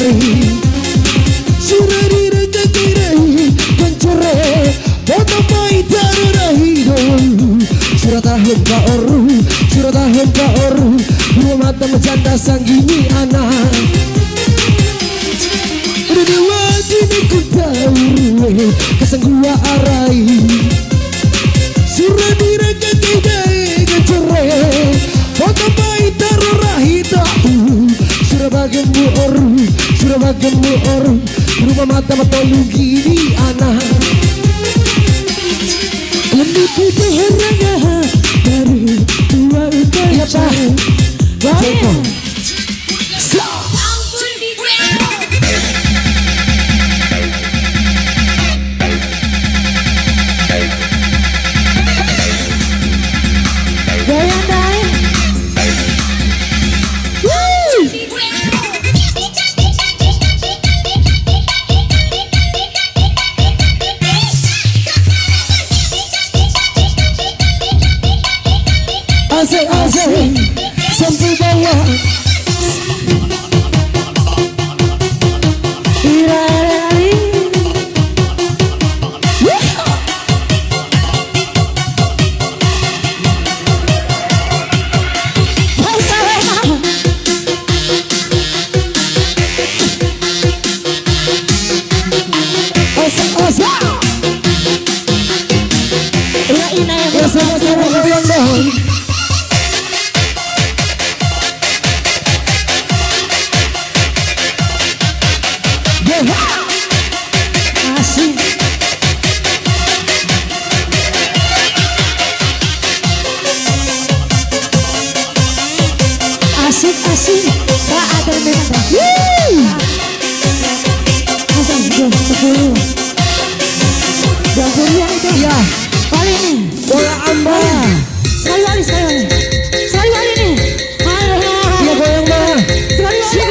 hari sudah direkai kencure foto mai taruh surat tahun ka oru dua mata menjanda sang gini anak udah dewasa ni ku tahu kesang gua arai surat direkai kencure foto mai taruh sudah bagianmu oru rumah mata lu gini anak lebih berharga dari dua ucapan Joko goyang dai asik sampai bawah irari asik Raina yang bersama-sama goyang dong. Asik tak ada memang sepuluh yang itu ya kali ini bola amba sekali nih ya goyang mah sekali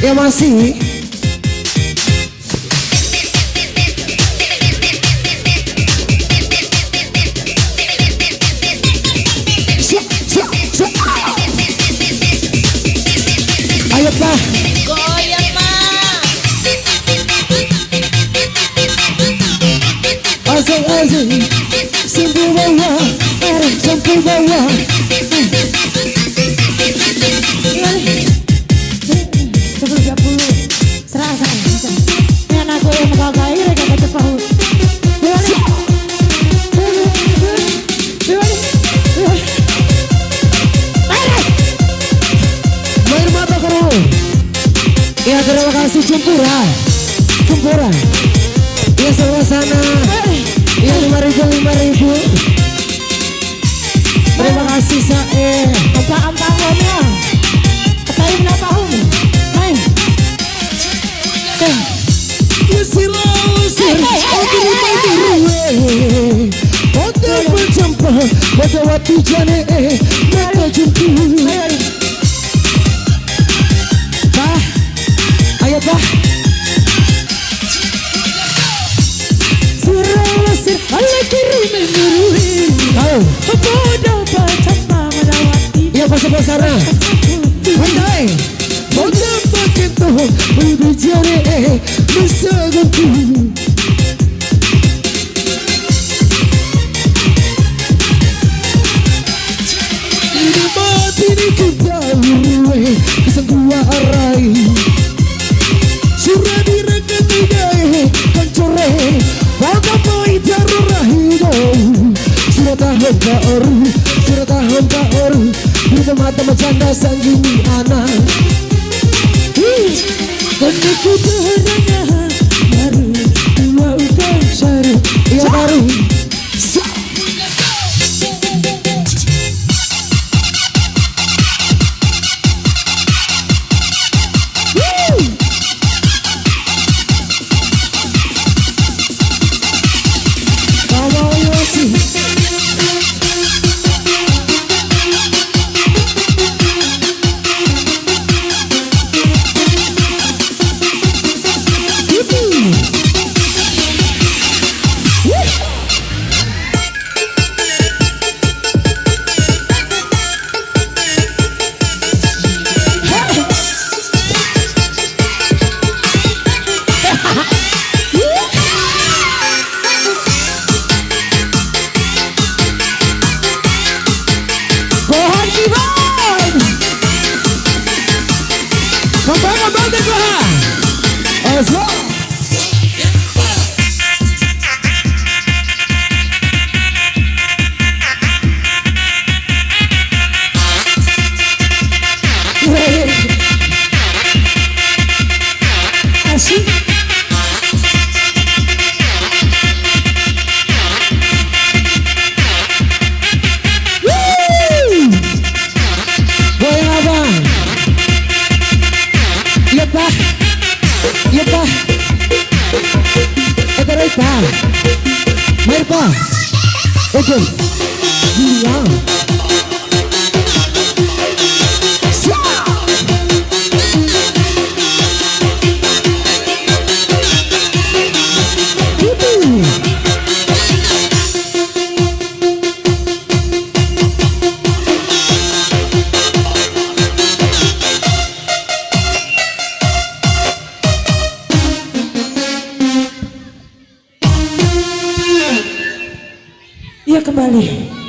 ya masih ayo pak goyang pak asik sampai bawah ya terima kasih Cempura ya sebelah sana ya 5.000 terima kasih Sae apa-apa ngomnya ketahui berapa hum main usir oke berjumpa pada waktu jane mereka jumpa ayo pak sir ala kirim menuruhi kepada baca melawati ya pasar-pasarnya pandai bodoh pakai tuh berbicara bersaganku ini mati ini kita kisah gua arai sudah direkam tidak kencure foto mai taruh rahido sudah tahun ka oru buka mata bercanda sang gini anak kena kita hanya baru dua udah syaru ya baru siapa? Oke, Julia. Iya kembali.